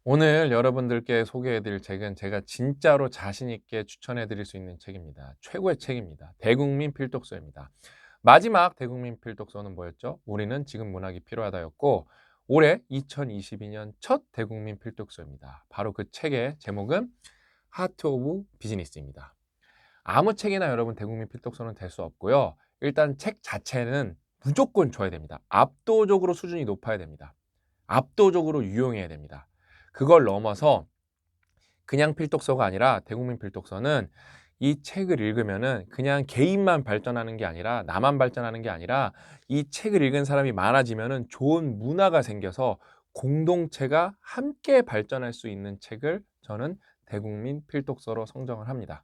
오늘 여러분들께 소개해드릴 책은 제가 진짜로 자신있게 추천해드릴 수 있는 책입니다. 최고의 책입니다. 대국민 필독서입니다. 마지막 대국민 필독서는 뭐였죠? 우리는 지금 문학이 필요하다였고, 올해 2022년 첫 대국민 필독서입니다. 바로 그 책의 제목은 하트 오브 비즈니스입니다. 아무 책이나 여러분 대국민 필독서는 될 수 없고요. 일단 책 자체는 무조건 줘야 됩니다. 압도적으로 수준이 높아야 됩니다. 압도적으로 유용해야 됩니다. 그걸 넘어서 그냥 필독서가 아니라 대국민 필독서는 이 책을 읽으면은 그냥 개인만 발전하는 게 아니라, 나만 발전하는 게 아니라 이 책을 읽은 사람이 많아지면은 좋은 문화가 생겨서 공동체가 함께 발전할 수 있는 책을 저는 대국민 필독서로 선정을 합니다.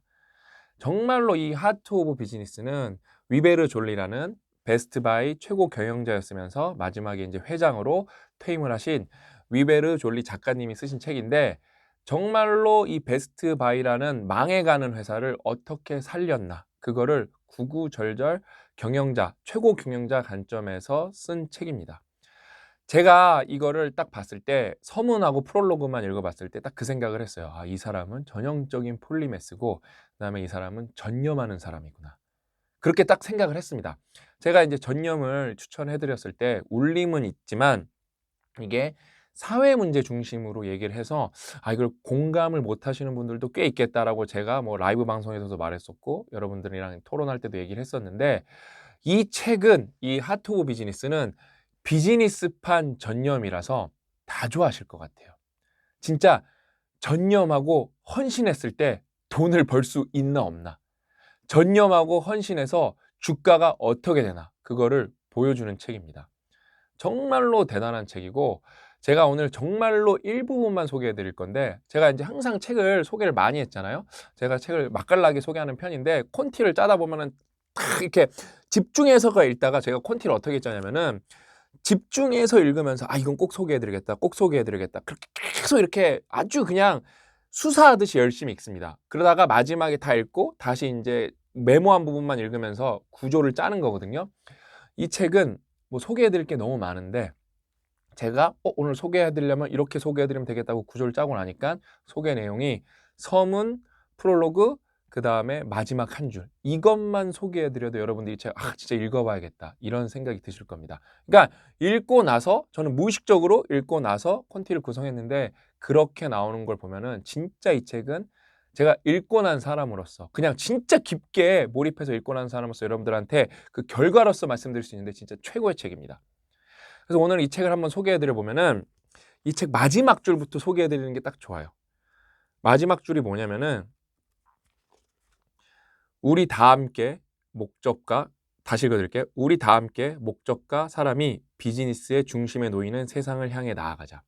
정말로 이 하트 오브 비즈니스는 위베르 졸리라는 베스트 바이 최고 경영자였으면서 마지막에 이제 회장으로 퇴임을 하신 위베르 졸리 작가님이 쓰신 책인데, 정말로 이 베스트 바이라는 망해가는 회사를 어떻게 살렸나, 그거를 구구절절 경영자, 최고 경영자 관점에서 쓴 책입니다. 제가 이거를 딱 봤을 때, 서문하고 프롤로그만 읽어봤을 때 딱 그 생각을 했어요. 아, 이 사람은 전형적인 폴리매스고 그다음에 이 사람은 전념하는 사람이구나. 그렇게 딱 생각을 했습니다. 제가 이제 전념을 추천해 드렸을 때 울림은 있지만, 이게 사회 문제 중심으로 얘기를 해서 이걸 공감을 못 하시는 분들도 꽤 있겠다라고 제가 뭐 라이브 방송에서도 말했었고 여러분들이랑 토론할 때도 얘기를 했었는데, 이 책은, 이 하트 오브 비즈니스는 비즈니스판 전념이라서 다 좋아하실 것 같아요. 진짜 전념하고 헌신했을 때 돈을 벌 수 있나 없나, 전념하고 헌신해서 주가가 어떻게 되나, 그거를 보여주는 책입니다. 정말로 대단한 책이고, 제가 오늘 정말로 일부분만 소개해 드릴 건데, 제가 이제 항상 책을 소개를 많이 했잖아요. 제가 책을 맛깔나게 소개하는 편인데, 콘티를 짜다 보면은 딱 이렇게 집중해서가 읽다가 제가 콘티를 어떻게 짜냐면은, 집중해서 읽으면서 이건 꼭 소개해 드리겠다, 꼭 소개해 드리겠다, 그렇게 계속 이렇게 아주 그냥 수사하듯이 열심히 읽습니다. 그러다가 마지막에 다 읽고 다시 이제 메모한 부분만 읽으면서 구조를 짜는 거거든요. 이 책은 뭐 소개해 드릴 게 너무 많은데, 제가 오늘 소개해 드리려면 이렇게 소개해 드리면 되겠다고 구조를 짜고 나니까 소개 내용이 서문, 프롤로그, 그다음에 마지막 한 줄, 이것만 소개해 드려도 여러분들이 진짜 읽어봐야겠다 이런 생각이 드실 겁니다. 그러니까 읽고 나서, 저는 무의식적으로 읽고 나서 콘티를 구성했는데, 그렇게 나오는 걸 보면은 진짜 이 책은 제가 읽고 난 사람으로서, 그냥 진짜 깊게 몰입해서 읽고 난 사람으로서 여러분들한테 그 결과로서 말씀드릴 수 있는데 진짜 최고의 책입니다. 그래서 오늘 이 책을 한번 소개해 드려 보면은, 이 책 마지막 줄부터 소개해 드리는 게 딱 좋아요. 마지막 줄이 뭐냐면은, 우리 다 함께 목적과, 다시 읽어 드릴게요. 우리 다 함께 목적과 사람이 비즈니스의 중심에 놓이는 세상을 향해 나아가자.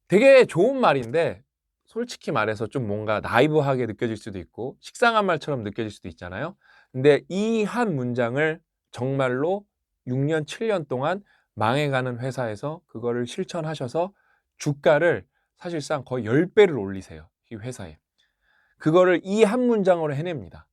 되게 좋은 말인데, 솔직히 말해서 좀 뭔가 나이브하게 느껴질 수도 있고 식상한 말처럼 느껴질 수도 있잖아요. 근데 이 한 문장을 정말로 6년, 7년 동안 망해가는 회사에서 그거를 실천하셔서 주가를 사실상 거의 10배를 올리세요, 이 회사에. 그거를 이 한 문장으로 해냅니다.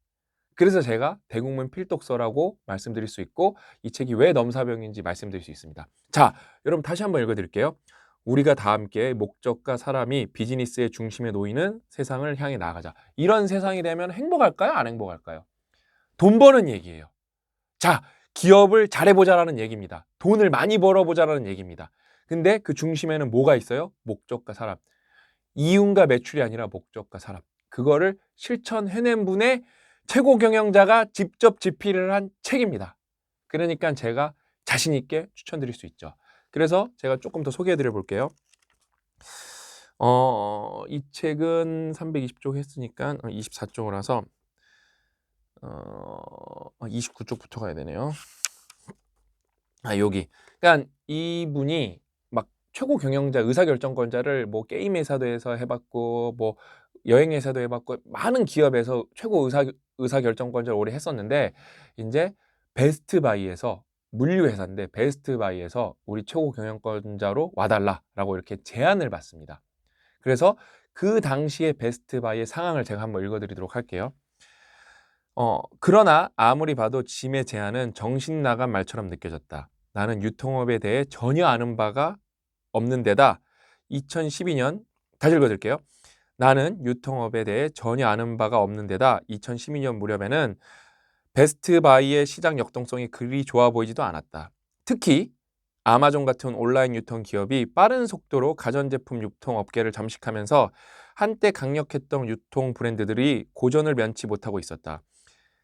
그래서 제가 대국민 필독서라고 말씀드릴 수 있고, 이 책이 왜 넘사벽인지 말씀드릴 수 있습니다. 자, 여러분 다시 한번 읽어드릴게요. 우리가 다 함께 목적과 사람이 비즈니스의 중심에 놓이는 세상을 향해 나아가자. 이런 세상이 되면 행복할까요? 안 행복할까요? 돈 버는 얘기예요. 자, 기업을 잘해보자라는 얘기입니다. 돈을 많이 벌어보자라는 얘기입니다. 근데 그 중심에는 뭐가 있어요? 목적과 사람. 이윤과 매출이 아니라 목적과 사람. 그거를 실천해낸 분의 최고 경영자가 직접 집필을 한 책입니다. 그러니까 제가 자신 있게 추천드릴 수 있죠. 그래서 제가 조금 더 소개해 드려 볼게요. 이 책은 320쪽 했으니까 24쪽이라서 29쪽부터 가야 되네요. 여기. 그러니까 이분이 막 최고 경영자, 의사결정권자를 뭐 게임 회사도 해봤고, 뭐 여행 회사도 해봤고, 많은 기업에서 최고 의사결정권자를 오래 했었는데, 이제 베스트바이에서, 물류 회사인데 베스트바이에서 우리 최고 경영권자로 와달라라고 이렇게 제안을 받습니다. 그래서 그 당시에 베스트바이의 상황을 제가 한번 읽어드리도록 할게요. 그러나 아무리 봐도 짐의 제안은 정신 나간 말처럼 느껴졌다. 나는 유통업에 대해 전혀 아는 바가 없는 데다 2012년 다시 읽어드릴게요. 나는 유통업에 대해 전혀 아는 바가 없는 데다 2012년 무렵에는 베스트바이의 시장 역동성이 그리 좋아 보이지도 않았다. 특히 아마존 같은 온라인 유통 기업이 빠른 속도로 가전제품 유통 업계를 잠식하면서 한때 강력했던 유통 브랜드들이 고전을 면치 못하고 있었다.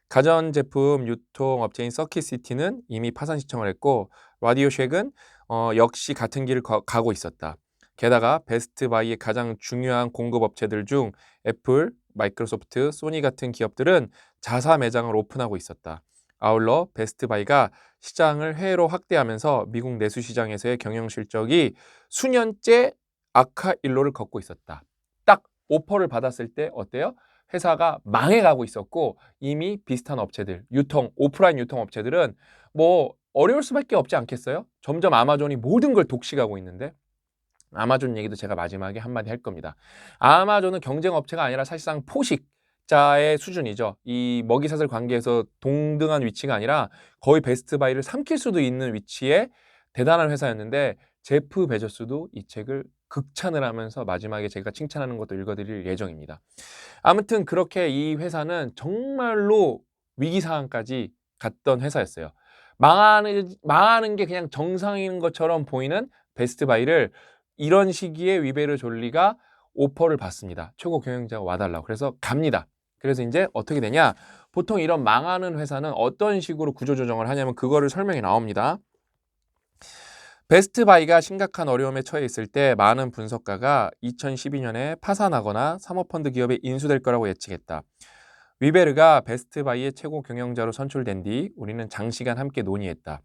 가전제품 유통업체인 서킷시티는 이미 파산 신청을 했고 라디오쉑은 역시 같은 길을 가고 있었다. 게다가 베스트바이의 가장 중요한 공급업체들 중 애플, 마이크로소프트, 소니 같은 기업들은 자사 매장을 오픈하고 있었다. 아울러 베스트바이가 시장을 해외로 확대하면서 미국 내수 시장에서의 경영 실적이 수년째 악화 일로를 걷고 있었다. 딱 오퍼를 받았을 때 어때요? 회사가 망해가고 있었고 이미 비슷한 업체들, 오프라인 유통 업체들은 뭐 어려울 수밖에 없지 않겠어요? 점점 아마존이 모든 걸 독식하고 있는데 아마존 얘기도 제가 마지막에 한마디 할 겁니다. 아마존은 경쟁 업체가 아니라 사실상 포식자의 수준이죠. 이 먹이사슬 관계에서 동등한 위치가 아니라 거의 베스트바이를 삼킬 수도 있는 위치에 대단한 회사였는데 제프 베조스도 이 책을 극찬을 하면서 마지막에 제가 칭찬하는 것도 읽어드릴 예정입니다. 아무튼 그렇게 이 회사는 정말로 위기 상황까지 갔던 회사였어요. 망하는 게 그냥 정상인 것처럼 보이는 베스트바이를 이런 시기에 위베르 졸리가 오퍼를 받습니다. 최고 경영자가 와달라고. 그래서 갑니다. 그래서 이제 어떻게 되냐? 보통 이런 망하는 회사는 어떤 식으로 구조조정을 하냐면 그거를 설명이 나옵니다. 베스트바이가 심각한 어려움에 처해 있을 때 많은 분석가가 2012년에 파산하거나 사모펀드 기업에 인수될 거라고 예측했다. 위베르가 베스트바이의 최고 경영자로 선출된 뒤 우리는 장시간 함께 논의했다.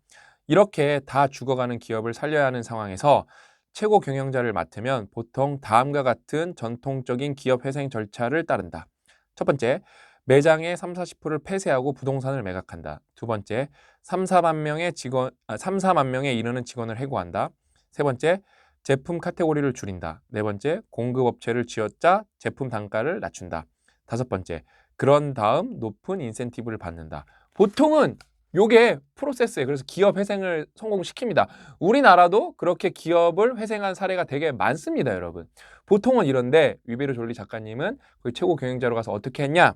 이렇게 다 죽어가는 기업을 살려야 하는 상황에서 최고 경영자를 맡으면 보통 다음과 같은 전통적인 기업 회생 절차를 따른다. 첫 번째, 매장의 30-40%를 폐쇄하고 부동산을 매각한다. 두 번째, 3-4만 명에 이르는 직원을 해고한다. 세 번째, 제품 카테고리를 줄인다. 네 번째, 공급업체를 쥐어짜 제품 단가를 낮춘다. 다섯 번째, 그런 다음 높은 인센티브를 받는다. 보통은 요게 프로세스예요. 그래서 기업 회생을 성공시킵니다. 우리나라도 그렇게 기업을 회생한 사례가 되게 많습니다, 여러분. 보통은 이런데 위베르 졸리 작가님은 그 최고 경영자로 가서 어떻게 했냐?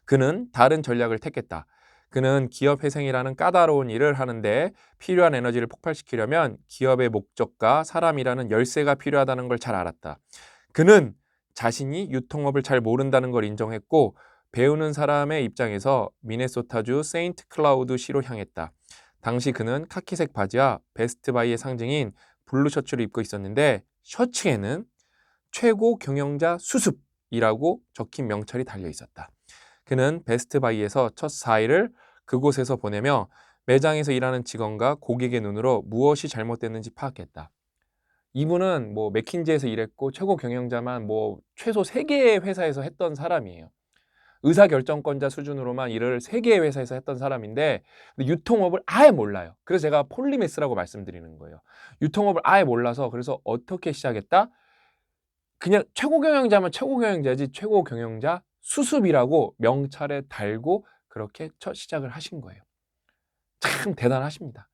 그는 다른 전략을 택했다. 그는 기업 회생이라는 까다로운 일을 하는데 필요한 에너지를 폭발시키려면 기업의 목적과 사람이라는 열쇠가 필요하다는 걸 잘 알았다. 그는 자신이 유통업을 잘 모른다는 걸 인정했고 배우는 사람의 입장에서 미네소타주 세인트 클라우드시로 향했다. 당시 그는 카키색 바지와 베스트바이의 상징인 블루 셔츠를 입고 있었는데 셔츠에는 최고 경영자 수습이라고 적힌 명찰이 달려 있었다. 그는 베스트바이에서 첫 4일을 그곳에서 보내며 매장에서 일하는 직원과 고객의 눈으로 무엇이 잘못됐는지 파악했다. 이분은 뭐 맥킨지에서 일했고 최고 경영자만 뭐 최소 3개의 회사에서 했던 사람이에요. 의사결정권자 수준으로만 일을 3개의 회사에서 했던 사람인데 유통업을 아예 몰라요. 그래서 제가 폴리메스라고 말씀드리는 거예요. 유통업을 아예 몰라서 그래서 어떻게 시작했다? 그냥 최고 경영자면 최고 경영자지 최고 경영자 수습이라고 명찰에 달고 그렇게 첫 시작을 하신 거예요. 참 대단하십니다.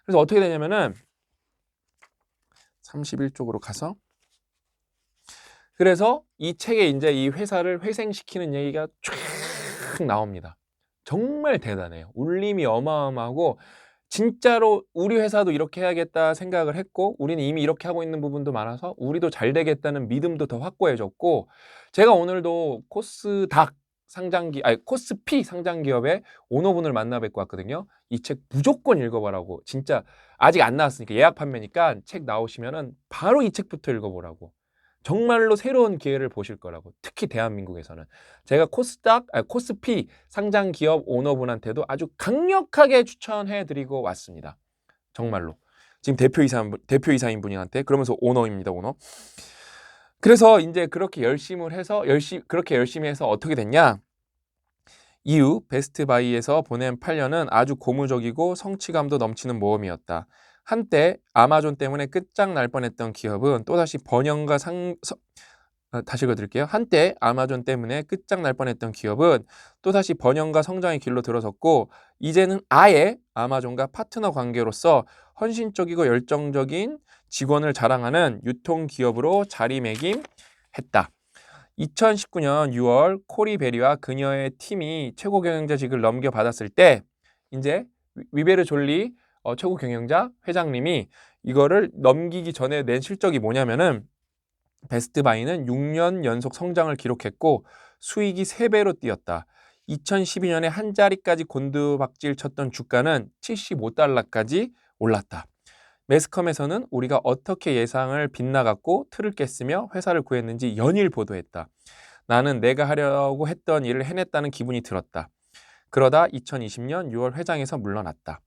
그래서 어떻게 되냐면은 31쪽으로 가서 그래서 이 책에 이제 이 회사를 회생시키는 얘기가 쫙 나옵니다. 정말 대단해요. 울림이 어마어마하고 진짜로 우리 회사도 이렇게 해야겠다 생각을 했고 우리는 이미 이렇게 하고 있는 부분도 많아서 우리도 잘 되겠다는 믿음도 더 확고해졌고 제가 오늘도 코스피 상장기업의 오너분을 만나 뵙고 왔거든요. 이 책 무조건 읽어보라고. 진짜 아직 안 나왔으니까 예약 판매니까 책 나오시면은 바로 이 책부터 읽어보라고. 정말로 새로운 기회를 보실 거라고. 특히 대한민국에서는. 제가 코스피 상장 기업 오너분한테도 아주 강력하게 추천해 드리고 왔습니다. 정말로. 지금 대표이사인 분한테 그러면서 오너입니다, 오너. 그래서 이제 그렇게 그렇게 열심히 해서 어떻게 됐냐? 이후 베스트바이에서 보낸 8년은 아주 고무적이고 성취감도 넘치는 모험이었다. 한때 아마존 때문에 끝장날 뻔했던 기업은 또다시 다시 읽어드릴게요. 한때 아마존 때문에 끝장날 뻔했던 기업은 또다시 번영과 성장의 길로 들어섰고 이제는 아예 아마존과 파트너 관계로서 헌신적이고 열정적인 직원을 자랑하는 유통기업으로 자리매김했다. 2019년 6월 코리 베리와 그녀의 팀이 최고 경영자직을 넘겨받았을 때 이제 위베르 졸리 최고 경영자 회장님이 이거를 넘기기 전에 낸 실적이 뭐냐면은 베스트바이는 6년 연속 성장을 기록했고 수익이 3배로 뛰었다. 2012년에 한 자리까지 곤두박질 쳤던 주가는 $75까지 올랐다. 매스컴에서는 우리가 어떻게 예상을 빗나갔고 틀을 깼으며 회사를 구했는지 연일 보도했다. 나는 내가 하려고 했던 일을 해냈다는 기분이 들었다. 그러다 2020년 6월 회장에서 물러났다.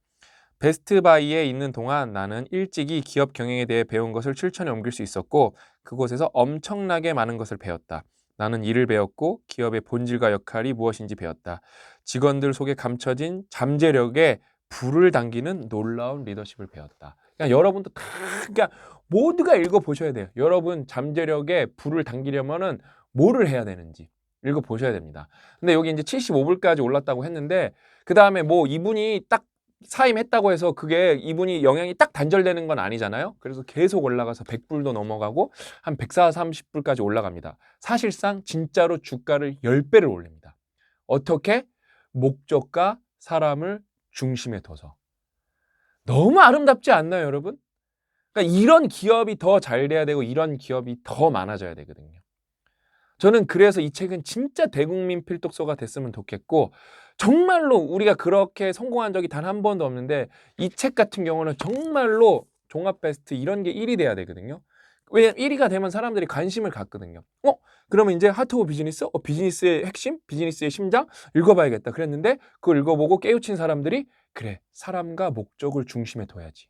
베스트바이에 있는 동안 나는 일찍이 기업 경영에 대해 배운 것을 실천에 옮길 수 있었고 그곳에서 엄청나게 많은 것을 배웠다. 나는 일을 배웠고 기업의 본질과 역할이 무엇인지 배웠다. 직원들 속에 감춰진 잠재력에 불을 당기는 놀라운 리더십을 배웠다. 그러니까 여러분도 다 그러니까 모두가 읽어보셔야 돼요. 여러분 잠재력에 불을 당기려면은 뭐를 해야 되는지 읽어보셔야 됩니다. 근데 여기 이제 75불까지 올랐다고 했는데 그 다음에 뭐 이분이 딱 사임했다고 해서 그게 이분이 영향이 딱 단절되는 건 아니잖아요. 그래서 계속 올라가서 100불도 넘어가고 한 140, 30불까지 올라갑니다. 사실상 진짜로 주가를 10배를 올립니다. 어떻게? 목적과 사람을 중심에 둬서. 너무 아름답지 않나요, 여러분? 그러니까 이런 기업이 더 잘 돼야 되고 이런 기업이 더 많아져야 되거든요. 저는 그래서 이 책은 진짜 대국민 필독서가 됐으면 좋겠고 정말로 우리가 그렇게 성공한 적이 단 한 번도 없는데 이 책 같은 경우는 정말로 종합 베스트 이런 게 1위 돼야 되거든요. 왜냐면 1위가 되면 사람들이 관심을 갖거든요. 그러면 이제 하트 오브 비즈니스? 비즈니스의 핵심? 비즈니스의 심장? 읽어봐야겠다 그랬는데 그걸 읽어보고 깨우친 사람들이 그래 사람과 목적을 중심에 둬야지.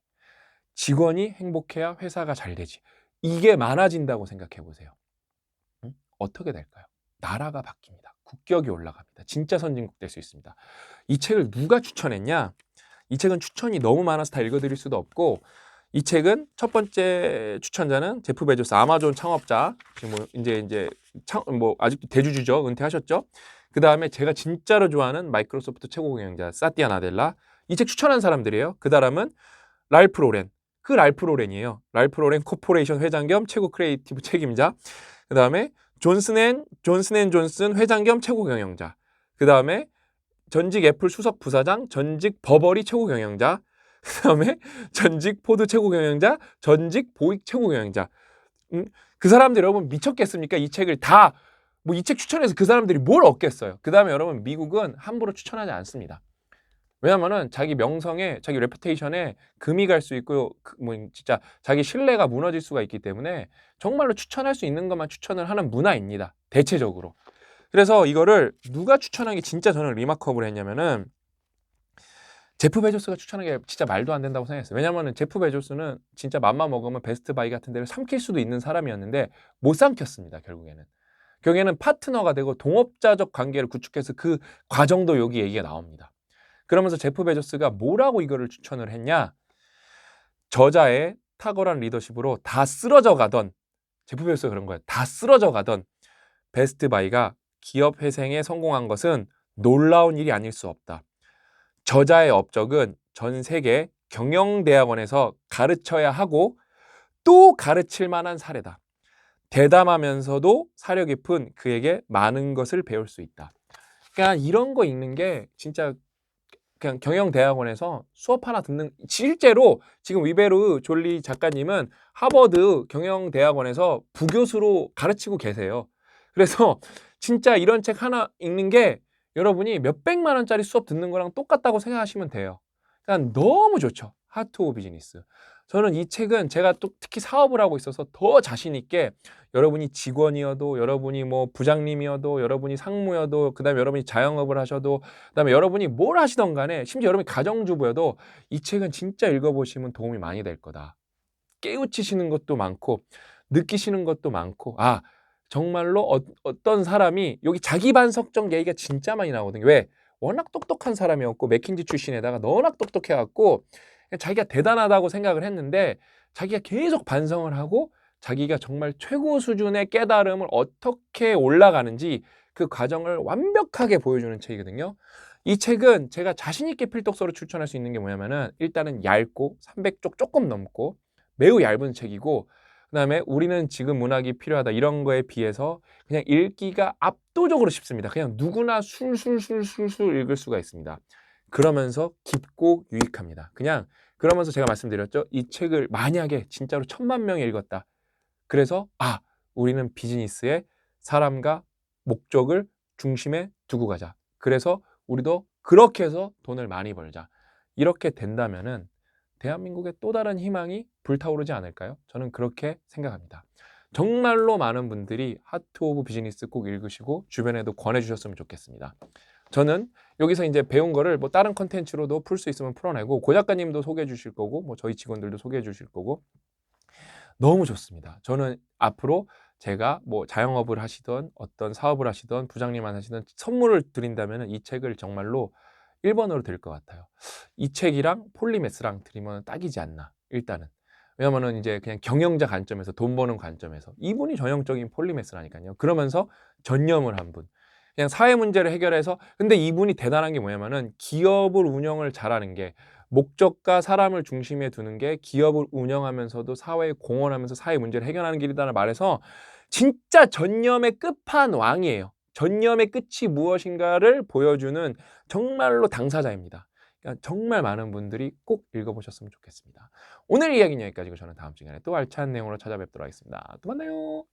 직원이 행복해야 회사가 잘 되지. 이게 많아진다고 생각해 보세요. 어떻게 될까요? 나라가 바뀝니다. 국격이 올라갑니다. 진짜 선진국 될 수 있습니다. 이 책을 누가 추천했냐? 이 책은 추천이 너무 많아서 다 읽어드릴 수도 없고 이 책은 첫 번째 추천자는 제프 베조스 아마존 창업자 지금 뭐 아직도 대주주죠. 은퇴하셨죠. 그 다음에 제가 진짜로 좋아하는 마이크로소프트 최고 경영자 사티아 나델라 이 책 추천한 사람들이에요. 그 다음은 랄프 로렌 그 랄프 로렌이에요. 랄프 로렌 코퍼레이션 회장 겸 최고 크리에이티브 책임자 그 다음에 존슨앤존슨 회장 겸 최고 경영자. 그 다음에 전직 애플 수석 부사장, 전직 버버리 최고 경영자. 그 다음에 전직 포드 최고 경영자, 전직 보익 최고 경영자. 그 사람들 여러분 미쳤겠습니까? 이 책을 다 뭐 이 책 추천해서 그 사람들이 뭘 얻겠어요? 그 다음에 여러분 미국은 함부로 추천하지 않습니다. 왜냐면은 자기 명성에 자기 레퓨테이션에 금이 갈 수 있고 뭐 진짜 자기 신뢰가 무너질 수가 있기 때문에 정말로 추천할 수 있는 것만 추천을 하는 문화입니다. 대체적으로. 그래서 이거를 누가 추천한 게 진짜 저는 리마커블 했냐면은 제프 베조스가 추천한 게 진짜 말도 안 된다고 생각했어요. 왜냐면은 제프 베조스는 진짜 맘만 먹으면 베스트 바이 같은 데를 삼킬 수도 있는 사람이었는데 못 삼켰습니다. 결국에는 파트너가 되고 동업자적 관계를 구축해서 그 과정도 여기 얘기가 나옵니다. 그러면서 제프 베조스가 뭐라고 이거를 추천을 했냐? 저자의 탁월한 리더십으로 다 쓰러져 가던 제프 베조스가 그런 거예요. 다 쓰러져 가던 베스트 바이가 기업 회생에 성공한 것은 놀라운 일이 아닐 수 없다. 저자의 업적은 전 세계 경영대학원에서 가르쳐야 하고 또 가르칠 만한 사례다. 대담하면서도 사려 깊은 그에게 많은 것을 배울 수 있다. 그러니까 이런 거 읽는 게 진짜 그냥 경영대학원에서 수업 하나 듣는 실제로 지금 위베르 졸리 작가님은 하버드 경영대학원에서 부교수로 가르치고 계세요. 그래서 진짜 이런 책 하나 읽는 게 여러분이 몇백만 원짜리 수업 듣는 거랑 똑같다고 생각하시면 돼요. 그러니까 너무 좋죠. 하트 오브 비즈니스. 저는 이 책은 제가 또 특히 사업을 하고 있어서 더 자신 있게 여러분이 직원이어도 여러분이 뭐 부장님이어도 여러분이 상무여도 그다음에 여러분이 자영업을 하셔도 그다음에 여러분이 뭘 하시던 간에 심지어 여러분이 가정주부여도 이 책은 진짜 읽어보시면 도움이 많이 될 거다. 깨우치시는 것도 많고 느끼시는 것도 많고 정말로 어떤 사람이 여기 자기 반석적 얘기가 진짜 많이 나오거든요. 왜? 워낙 똑똑한 사람이었고 맥킨지 출신에다가 워낙 똑똑해갖고 자기가 대단하다고 생각을 했는데 자기가 계속 반성을 하고 자기가 정말 최고 수준의 깨달음을 어떻게 올라가는지 그 과정을 완벽하게 보여주는 책이거든요. 이 책은 제가 자신 있게 필독서로 추천할 수 있는 게 뭐냐면은 일단은 얇고 300쪽 조금 넘고 매우 얇은 책이고 그다음에 우리는 지금 문학이 필요하다 이런 거에 비해서 그냥 읽기가 압도적으로 쉽습니다. 그냥 누구나 술술술술술 읽을 수가 있습니다. 그러면서 깊고 유익합니다. 그냥 그러면서 제가 말씀드렸죠. 이 책을 만약에 진짜로 1000만 명이 읽었다. 그래서 우리는 비즈니스에 사람과 목적을 중심에 두고 가자. 그래서 우리도 그렇게 해서 돈을 많이 벌자. 이렇게 된다면은 대한민국의 또 다른 희망이 불타오르지 않을까요? 저는 그렇게 생각합니다. 정말로 많은 분들이 하트 오브 비즈니스 꼭 읽으시고 주변에도 권해주셨으면 좋겠습니다. 저는 여기서 이제 배운 거를 뭐 다른 컨텐츠로도 풀 수 있으면 풀어내고 고 작가님도 소개해 주실 거고 뭐 저희 직원들도 소개해 주실 거고 너무 좋습니다. 저는 앞으로 제가 뭐 자영업을 하시던 어떤 사업을 하시던 부장님 하시던 선물을 드린다면 이 책을 정말로 1번으로 드릴 것 같아요. 이 책이랑 폴리매스랑 드리면 딱이지 않나 일단은. 왜냐면은 이제 그냥 경영자 관점에서 돈 버는 관점에서 이분이 전형적인 폴리매스라니까요. 그러면서 전념을 한 분. 그냥 사회 문제를 해결해서 근데 이분이 대단한 게 뭐냐면은 기업을 운영을 잘하는 게 목적과 사람을 중심에 두는 게 기업을 운영하면서도 사회에 공헌하면서 사회 문제를 해결하는 길이다라는 말에서 진짜 전념의 끝판왕이에요. 전념의 끝이 무엇인가를 보여주는 정말로 당사자입니다. 그러니까 정말 많은 분들이 꼭 읽어보셨으면 좋겠습니다. 오늘 이야기는 여기까지고 저는 다음 시간에 또 알찬 내용으로 찾아뵙도록 하겠습니다. 또 만나요.